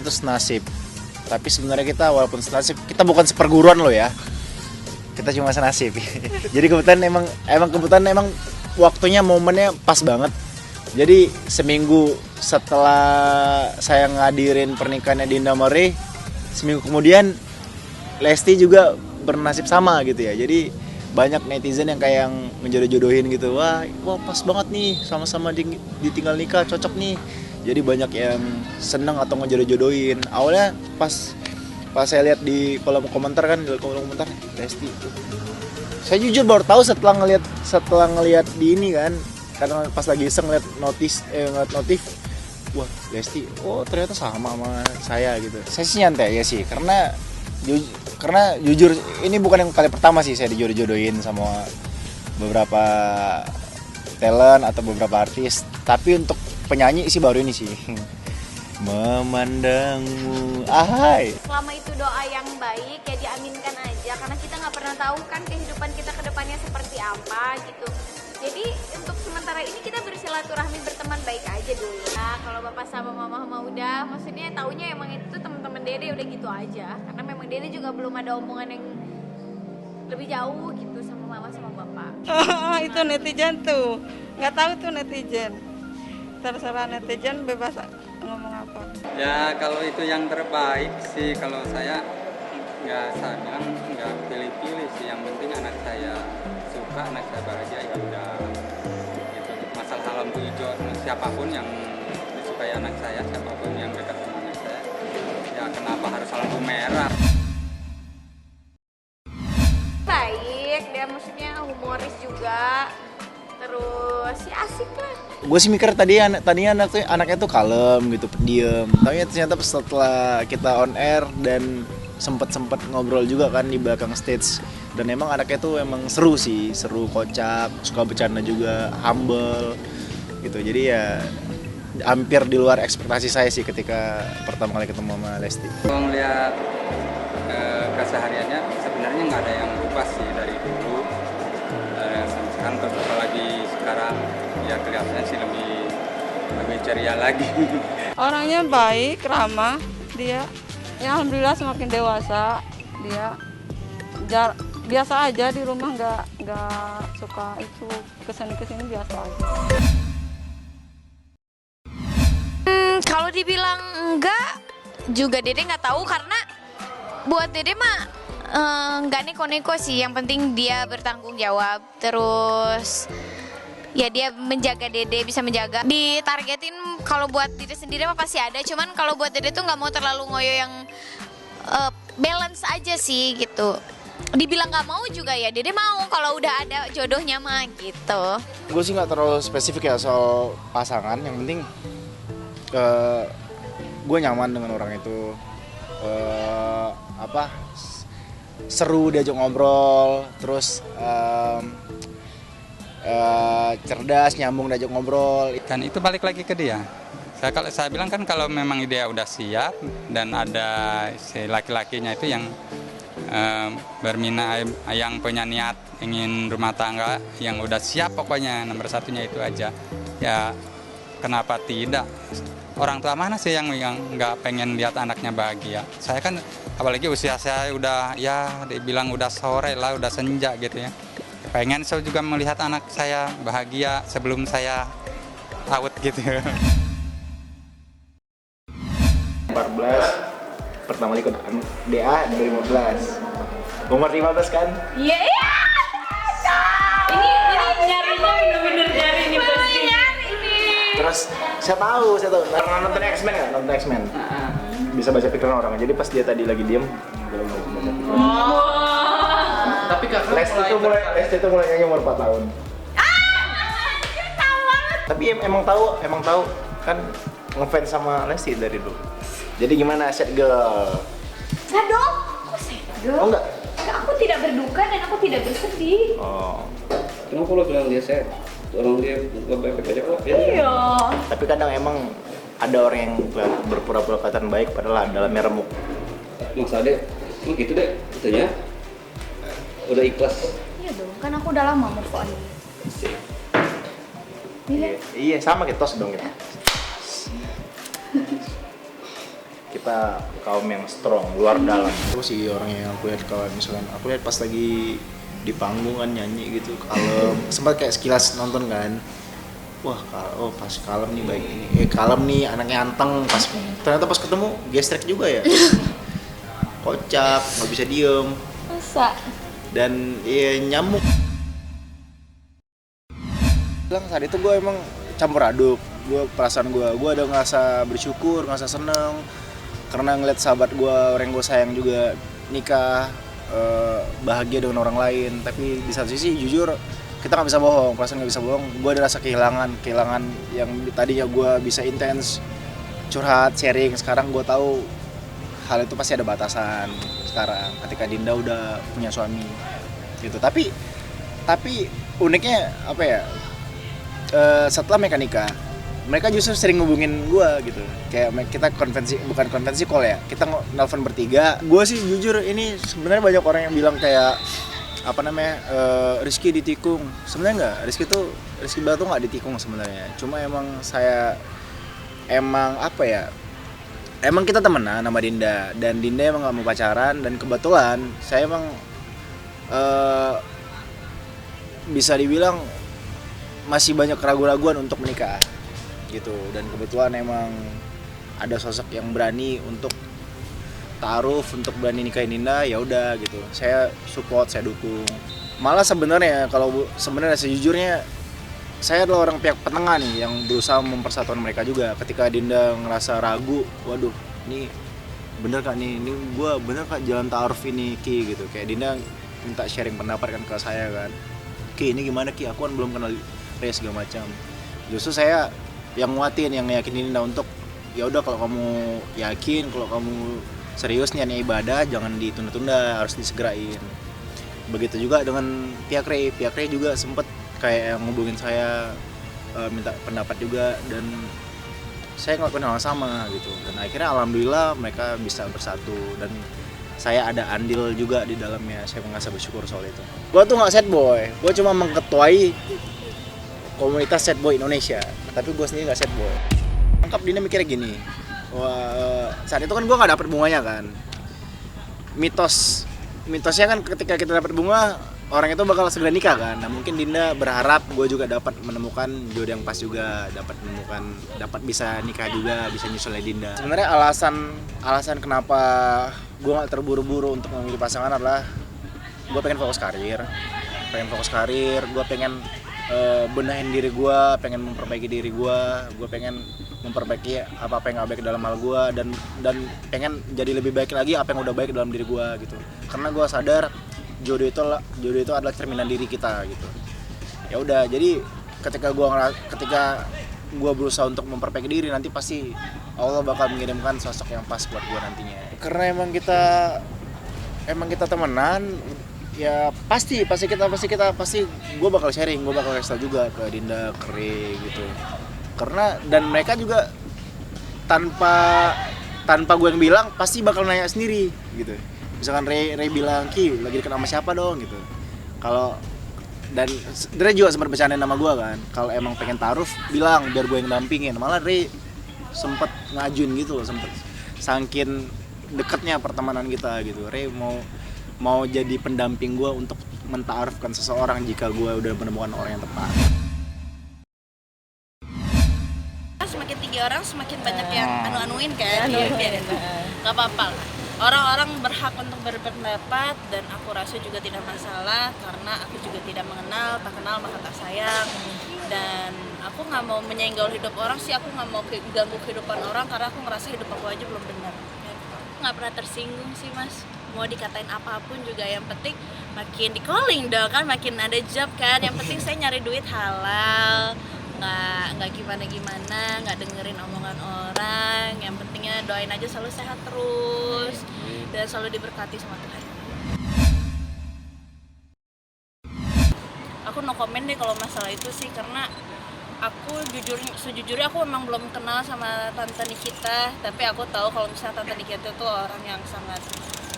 kita tuh senasib. Tapi sebenarnya kita walaupun senasib, kita bukan seperguruan loh ya. Kita cuma senasib. Jadi kebetulan emang waktunya momennya pas banget. Jadi seminggu setelah saya ngadirin pernikahannya Dinda Mori, seminggu kemudian Lesti juga bernasib sama gitu ya. Jadi banyak netizen yang kayak yang menjodoh-jodohin gitu. Wah pas banget nih, sama-sama ditinggal nikah, cocok nih. Jadi banyak yang seneng atau ngejodoh-jodohin. Awalnya pas saya lihat di kolom komentar Lesti. Saya jujur baru tahu setelah ngelihat di ini kan. Karena pas lagi iseng ngeliat notif, wah Lesti, oh ternyata sama saya gitu. Saya sih nyantai ya sih, karena jujur ini bukan yang kali pertama sih saya dijodoh-jodohin sama beberapa talent atau beberapa artis. Tapi untuk penyanyi sih baru ini sih. Memandangmu, ahai. Selama itu doa yang baik ya diaminkan aja, karena kita nggak pernah tahu kan kehidupan kita ke depannya seperti apa gitu. Jadi untuk sementara ini kita bersilaturahmi berteman baik aja dulu. Nah, kalau bapak sama mama udah, maksudnya taunya emang itu teman-teman Dede udah gitu aja. Karena memang Dede juga belum ada omongan yang lebih jauh gitu sama mama sama bapak. Itu netizen tuh, nggak tahu tuh netizen. Terserah netizen bebas ngomong apa. Ya kalau itu yang terbaik sih, kalau saya bilang nggak pilih-pilih sih. Yang penting anak saya suka, anak saya bahagia, ya udah gitu. Masalah lampu hijau siapapun yang disukai anak saya, siapapun yang dekat sama anak saya, ya kenapa harus lampu merah? Baik, dia maksudnya humoris juga, terus ya asik lah. Gue sih mikir tadinya anaknya tuh kalem gitu, pendiam. Tapi ternyata setelah kita on air dan sempet ngobrol juga kan di belakang stage, dan emang anaknya tuh emang seru sih, seru, kocak, suka bercanda juga, humble gitu. Jadi ya hampir di luar ekspektasi saya sih ketika pertama kali ketemu sama Lesti. Kalau ngeliat kesehariannya sebenarnya nggak ada yang berubah sih dari dulu. Kan apalagi sekarang ya kelihatannya sih lebih ceria lagi. Orangnya baik, ramah, dia. Ya alhamdulillah semakin dewasa dia. Biasa aja di rumah, nggak suka itu kesini biasa aja. Kalau dibilang enggak juga Dede nggak tahu, karena buat Dede mah nggak neko-neko sih. Yang penting dia bertanggung jawab, terus ya dia menjaga Dede, bisa menjaga. Ditargetin kalau buat diri sendiri mah pasti ada, cuman kalau buat Dede tuh nggak mau terlalu ngoyo, yang balance aja sih gitu. Dibilang nggak mau juga ya Dede mau kalau udah ada jodohnya mah gitu. Gue sih nggak terlalu spesifik ya soal pasangan, yang penting gue nyaman dengan orang itu, seru diajak ngobrol, terus cerdas, nyambung diajak ngobrol. Kan itu balik lagi ke dia. Kalau saya bilang kan kalau memang dia udah siap dan ada si laki-lakinya itu yang berminat, yang punya niat ingin rumah tangga, yang udah siap, pokoknya nomor satunya itu aja. Ya kenapa tidak? Orang tua mana sih yang nggak pengen lihat anaknya bahagia? Saya kan apalagi usia saya udah ya dibilang udah sore lah, udah senja gitu ya. Pengen saya juga melihat anak saya bahagia sebelum saya out gitu. 14, pertama kali ikut DA 2015. Umur 15 kan? Iya. Ini nyarinya bener-bener nyari nih pasti. Terus saya tahu pernah nonton X-Men nggak? Nonton X-Men. Bisa baca pikiran orang. Jadi pas dia tadi lagi diem, dia lagi baca pikiran. Tapi kakak Lesti itu mulai nyanyi umur 4 tahun. Tahu banget. Tapi emang tahu kan ngefans sama Lesti dari dulu. Jadi gimana sad girl? Sad dong? Kok sad girl? Oh enggak? Aku tidak berduka dan aku tidak bersedih. Oh. Kenapa lo bilang dia sad? Orang dia gak baik-baik aja kok. Iya. Tapi kadang emang ada orang yang berpura-pura kelihatan baik padahal dalamnya remuk. Mas Ade, emang gitu deh, katanya udah ikhlas. Iya dong, kan aku udah lama move on. Iya. Iya, sama kita tos dong kita. kita kaum yang strong, luar dalam. Terus sih orang yang aku lihat kalau misalkan aku lihat pas lagi di panggung kan nyanyi gitu, kalem. Sempat kayak sekilas nonton kan. Wah, pas kalem nih baik ini. Kalem nih anaknya anteng pas. Ternyata pas ketemu gestrek juga ya. Kocak, nggak bisa diem. Masa? Dan ya nyamuk. Bilang saat itu gue emang campur aduk. Perasaan gue ada ngerasa bersyukur, ngerasa seneng karena ngeliat sahabat gue, orang gue sayang juga nikah, bahagia dengan orang lain. Tapi di satu sisi jujur kita nggak bisa bohong, perasaan nggak bisa bohong. Gue ada rasa kehilangan yang tadinya gue bisa intens curhat, sharing. Sekarang gue tahu hal itu pasti ada batasan sekarang ketika Dinda udah punya suami gitu. Tapi uniknya apa ya, setelah mereka nikah, mereka justru sering ngubungin gue gitu. Kayak kita bukan konvensi call ya, kita nelfon bertiga. Gue sih jujur ini sebenarnya banyak orang yang bilang kayak apa namanya, Rizky ditikung. Sebenarnya enggak, Rizky Batu nggak ditikung sebenarnya. Cuma emang apa ya, emang kita temenan sama Dinda, dan Dinda emang nggak mau pacaran, dan kebetulan saya emang bisa dibilang masih banyak keraguan-keraguan untuk menikah gitu. Dan kebetulan emang ada sosok yang berani untuk taaruf, untuk berani nikahin Dinda, ya udah gitu. Saya support, saya dukung. Malah sebenarnya sejujurnya saya adalah orang pihak penengah nih yang berusaha mempersatukan mereka juga. Ketika Dinda ngerasa ragu, waduh, ini bener kak nih, ini gue bener kak jalan taaruf ini Ki gitu. Kayak Dinda minta sharing pendapat kan ke saya kan, Ki ini gimana Ki, aku kan belum kenal Ray segala macam. Justru saya yang nguatin, yang yakinin Dinda untuk ya udah kalau kamu yakin, kalau kamu serius niatnya ibadah, jangan ditunda-tunda, harus disegerain. Begitu juga dengan pihak Ray juga sempet kayak yang ngubungin saya, minta pendapat juga, dan saya ngelakuin hal yang sama gitu. Dan akhirnya alhamdulillah mereka bisa bersatu, dan saya ada andil juga di dalamnya. Saya merasa bersyukur soal itu. Gue tuh nggak sad boy, gue cuma mengketuai komunitas sad boy Indonesia, tapi gue sendiri nggak sad boy. Lengkap Dinda mikirnya gini, saat itu kan gue nggak dapet bunganya kan. Mitosnya kan ketika kita dapat bunga, orang itu bakal segera nikah kan. Nah mungkin Dinda berharap gue juga dapat menemukan jodoh yang pas juga, dapat bisa nikah juga, bisa nyusulnya Dinda. Sebenarnya alasan kenapa gue nggak terburu-buru untuk memilih pasangan adalah gue pengen fokus karir, gue pengen benahin diri gue, pengen memperbaiki diri gue pengen memperbaiki apa yang gak baik dalam hal gue, dan pengen jadi lebih baik lagi apa yang udah baik dalam diri gue gitu. Karena gue sadar jodoh itu adalah cerminan diri kita gitu. Ya udah, jadi ketika gue berusaha untuk memperbaiki diri, nanti pasti Allah bakal mengirimkan sosok yang pas buat gue nantinya. Karena emang kita temenan, ya pasti gue bakal sharing, gue bakal kasih tau juga ke Dinda, ke Ray gitu. Karena dan mereka juga tanpa gue yang bilang pasti bakal nanya sendiri gitu. Misalkan Ray bilang, Ki lagi deket sama siapa dong gitu. Dan Ray juga sempat bercandain nama gue kan, kalau emang pengen taaruf bilang biar gue yang dampingin. Malah Ray sempet ngajuin gitu loh, sempet saking deketnya pertemanan kita gitu. Ray mau jadi pendamping gue untuk mentaarufkan seseorang jika gue udah menemukan orang yang tepat. Semakin tinggi orang semakin banyak yang anu-anuin kan. Iya. Gak apa-apa lah. Orang-orang berhak untuk berpendapat, dan aku rasa juga tidak masalah karena aku juga tidak mengenal, tak kenal maka tak sayang. Dan aku nggak mau menyenggol hidup orang sih, aku nggak mau ganggu kehidupan orang karena aku ngerasa hidup aku aja belum benar. Nggak pernah tersinggung sih mas, mau dikatain apapun juga yang penting makin di calling dong kan, makin ada job kan. Yang penting saya nyari duit halal, nggak gimana, nggak dengerin omongan orang. Yang pentingnya doain aja selalu sehat terus dan selalu diberkati sama Tuhan. Aku no comment deh kalau masalah itu sih, karena aku sejujurnya aku memang belum kenal sama Tante Nikita, tapi aku tahu kalau misalnya Tante Nikita itu orang yang sangat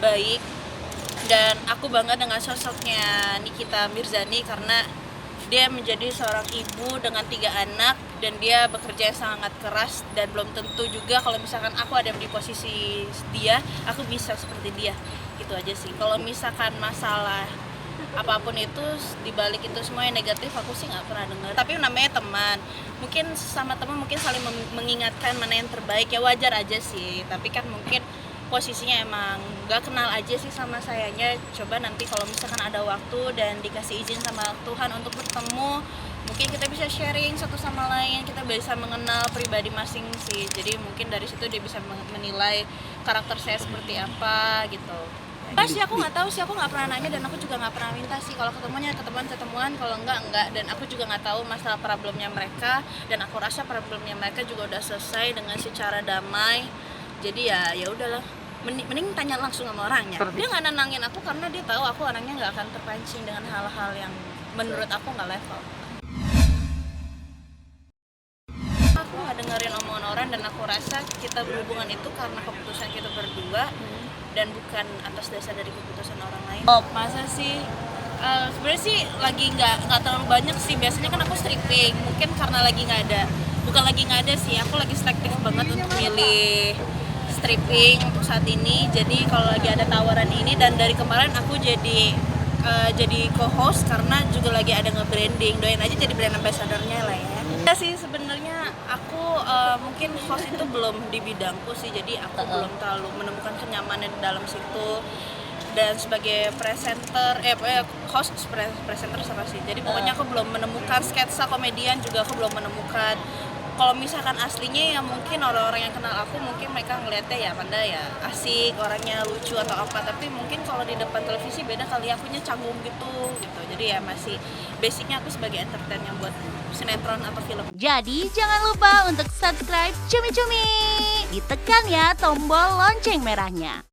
baik, dan aku bangga dengan sosoknya Nikita Mirzani karena dia menjadi seorang ibu dengan 3 anak dan dia bekerja sangat keras, dan belum tentu juga kalau misalkan aku ada di posisi dia aku bisa seperti dia. Gitu aja sih. Kalau misalkan masalah apapun itu dibalik itu semua yang negatif aku sih nggak pernah dengar. Tapi namanya teman, mungkin sama teman mungkin saling mengingatkan mana yang terbaik, ya wajar aja sih. Tapi kan mungkin posisinya emang nggak kenal aja sih sama sayanya. Coba nanti kalau misalkan ada waktu dan dikasih izin sama Tuhan untuk bertemu, mungkin kita bisa sharing satu sama lain, kita bisa mengenal pribadi masing sih. Jadi mungkin dari situ dia bisa menilai karakter saya seperti apa gitu. Sih aku nggak tahu sih, aku nggak pernah nanya dan aku juga nggak pernah minta sih. Kalau ketemuan kalau enggak, dan aku juga nggak tahu masalah problemnya mereka, dan aku rasa problemnya mereka juga udah selesai dengan secara damai. Jadi ya udahlah, mending tanya langsung sama orangnya. Dia nggak nenangin aku karena dia tahu aku orangnya nggak akan terpancing dengan hal-hal yang menurut aku nggak level. Aku nggak dengerin omongan orang, dan aku rasa kita berhubungan itu karena keputusan kita berdua dan bukan atas dasar dari keputusan orang lain. Masa sih? Sebenarnya sih lagi nggak terlalu banyak sih. Biasanya kan aku stripping, mungkin karena lagi nggak ada. Bukan lagi nggak ada sih, aku lagi selektif banget untuk milih stripping untuk saat ini. Jadi kalau lagi ada tawaran ini, dan dari kemarin aku jadi co-host karena juga lagi ada nge-branding. Doain aja jadi brand ambassador-nya lah ya. Ya sih sebenarnya aku mungkin host itu belum di bidangku sih, jadi aku belum terlalu menemukan kenyamanan di dalam situ. Dan sebagai presenter, host presenter sama sih. Jadi pokoknya aku belum menemukan sketsa komedian, juga aku belum menemukan. Kalau misalkan aslinya ya mungkin orang-orang yang kenal aku mungkin mereka ngeliatnya ya pandai ya asik, orangnya lucu atau apa. Tapi mungkin kalau di depan televisi beda kali, akunya canggung gitu. Jadi ya masih basicnya aku sebagai entertain yang buat sinetron atau film. Jadi jangan lupa untuk subscribe Cumi Cumi. Ditekan ya tombol lonceng merahnya.